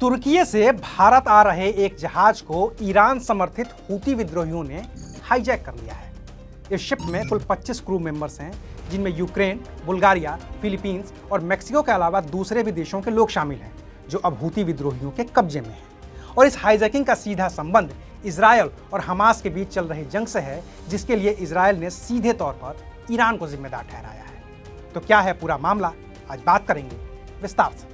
तुर्की से भारत आ रहे एक जहाज को ईरान समर्थित हूती विद्रोहियों ने हाईजैक कर लिया है। इस शिप में कुल 25 क्रू मेंबर्स हैं, जिनमें यूक्रेन, बुल्गारिया, फिलीपींस और मेक्सिको के अलावा दूसरे भी देशों के लोग शामिल हैं, जो अब हूती विद्रोहियों के कब्जे में हैं। और इस हाईजैकिंग का सीधा संबंध इजरायल और हमास के बीच चल रही जंग से है, जिसके लिए इजरायल ने सीधे तौर पर ईरान को जिम्मेदार ठहराया है। तो क्या है पूरा मामला, आज बात करेंगे विस्तार से।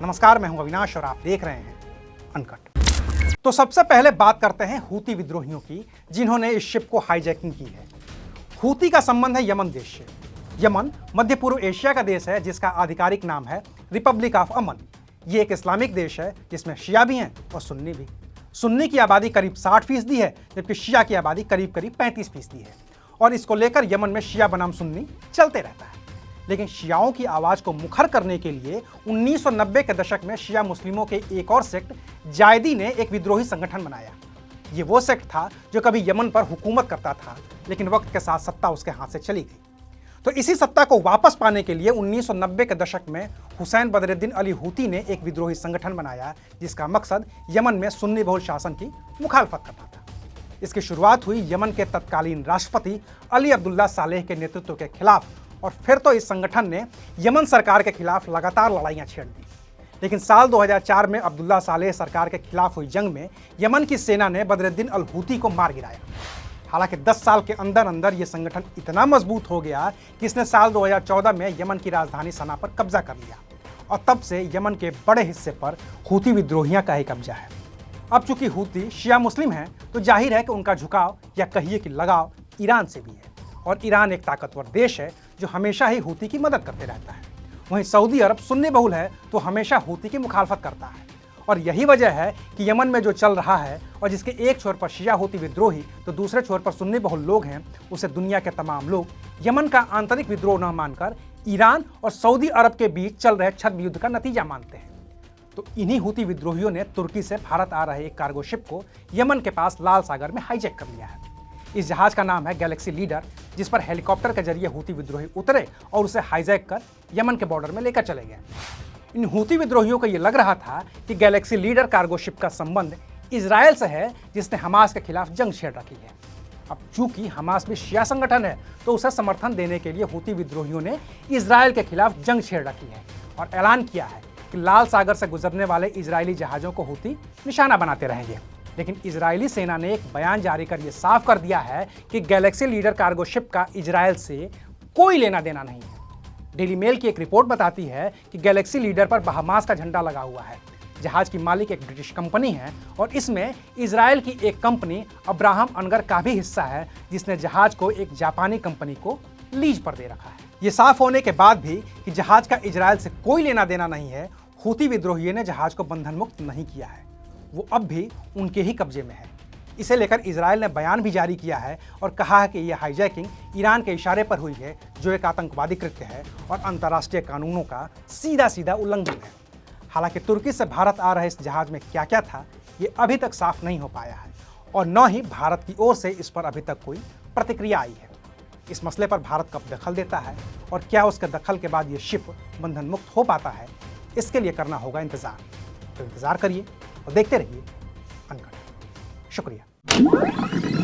नमस्कार, मैं हूं अविनाश और आप देख रहे हैं अनकट। तो सबसे पहले बात करते हैं हूती विद्रोहियों की, जिन्होंने इस शिप को हाईजैकिंग की है। हूती का संबंध है यमन देश से। यमन मध्य पूर्व एशिया का देश है, जिसका आधिकारिक नाम है रिपब्लिक ऑफ अमन। ये एक इस्लामिक देश है जिसमें शिया भी हैं और सुन्नी भी। सुन्नी की आबादी करीब 60% है, जबकि शिया की आबादी करीब 35% है। और इसको लेकर यमन में शिया बनाम सुन्नी चलते रहता है। लेकिन शियाओं की आवाज को मुखर करने के लिए 1990 के दशक में शिया मुस्लिमों के एक और सेक्ट जायदी ने एक विद्रोही संगठन बनाया। ये वो सेक्ट था जो कभी यमन पर हुकूमत करता था, लेकिन वक्त के साथ सत्ता उसके हाथ से चली गई। तो इसी सत्ता को वापस पाने के लिए 1990 के दशक में हुसैन बदरुद्दीन अली हूती ने एक विद्रोही संगठन बनाया, जिसका मकसद यमन में सुन्नी बहुल शासन की मुखालफत करना था। इसकी शुरुआत हुई यमन के तत्कालीन राष्ट्रपति अली अब्दुल्ला सालेह के नेतृत्व के खिलाफ, और फिर तो इस संगठन ने यमन सरकार के खिलाफ लगातार लड़ाइयां छेड़ दी। लेकिन साल 2004 में अब्दुल्ला सालेह सरकार के खिलाफ हुई जंग में यमन की सेना ने बदरुद्दीन अल हूती को मार गिराया। हालांकि 10 साल के अंदर अंदर यह संगठन इतना मजबूत हो गया कि इसने साल 2014 में यमन की राजधानी सना पर कब्जा कर लिया, और तब से यमन के बड़े हिस्से पर हूती विद्रोहियों का ही कब्जा है। अब चूंकि हूती शिया मुस्लिम हैं, तो जाहिर है कि उनका झुकाव या कहिए कि लगाव ईरान से भी है। और ईरान एक ताकतवर देश है जो हमेशा ही हूती की मदद करते रहता है। वहीं सऊदी अरब सुन्नी बहुल है, तो हमेशा हूती की मुखालफत करता है। और यही वजह है कि यमन में जो चल रहा है, और जिसके एक छोर पर शिया हूती विद्रोही तो दूसरे छोर पर सुन्नी बहुल लोग हैं, उसे दुनिया के तमाम लोग यमन का आंतरिक विद्रोह न मानकर ईरान और सऊदी अरब के बीच चल रहे छद्म युद्ध का नतीजा मानते हैं। तो इन्हीं हूती विद्रोहियों ने तुर्की से भारत आ रहे एक कार्गो शिप को यमन के पास लाल सागर में हाईजैक कर लिया है। इस जहाज का नाम है गैलेक्सी लीडर, जिस पर हेलीकॉप्टर के जरिए हूती विद्रोही उतरे और उसे हाईजैक कर यमन के बॉर्डर में लेकर चले गए। इन हूती विद्रोहियों को यह लग रहा था कि गैलेक्सी लीडर कार्गो शिप का संबंध इजरायल से है, जिसने हमास के खिलाफ जंग छेड़ रखी है। अब चूंकि हमास भी शिया संगठन है, तो उसे समर्थन देने के लिए हूती विद्रोहियों ने इजरायल के खिलाफ जंग छेड़ रखी है और ऐलान किया है कि लाल सागर से गुजरने वाले इजरायली जहाजों को हूती निशाना बनाते रहेंगे। लेकिन इजरायली सेना ने एक बयान जारी कर यह साफ कर दिया है कि गैलेक्सी लीडर कार्गो शिप का इजरायल से कोई लेना देना नहीं है। डेली मेल की एक रिपोर्ट बताती है कि गैलेक्सी लीडर पर बहामास का झंडा लगा हुआ है। जहाज की मालिक एक ब्रिटिश कंपनी है, और इसमें इजरायल की एक कंपनी अब्राहम अनगर का भी हिस्सा है, जिसने जहाज को एक जापानी कंपनी को लीज पर दे रखा है। ये साफ होने के बाद भी कि जहाज का इजरायल से कोई लेना देना नहीं है, हूती विद्रोहियों ने जहाज को बंधन मुक्त नहीं किया है। वो अब भी उनके ही कब्जे में है। इसे लेकर इजरायल ने बयान भी जारी किया है और कहा है कि यह हाईजैकिंग ईरान के इशारे पर हुई है, जो एक आतंकवादी कृत्य है और अंतर्राष्ट्रीय कानूनों का सीधा सीधा उल्लंघन है। हालांकि तुर्की से भारत आ रहे इस जहाज में क्या क्या था, ये अभी तक साफ नहीं हो पाया है, और न ही भारत की ओर से इस पर अभी तक कोई प्रतिक्रिया आई है। इस मसले पर भारत कब दखल देता है, और क्या उसके दखल के बाद ये शिप बंधन मुक्त हो पाता है, इसके लिए करना होगा इंतजार। तो इंतजार करिए और देखते रहिए अनकट। शुक्रिया।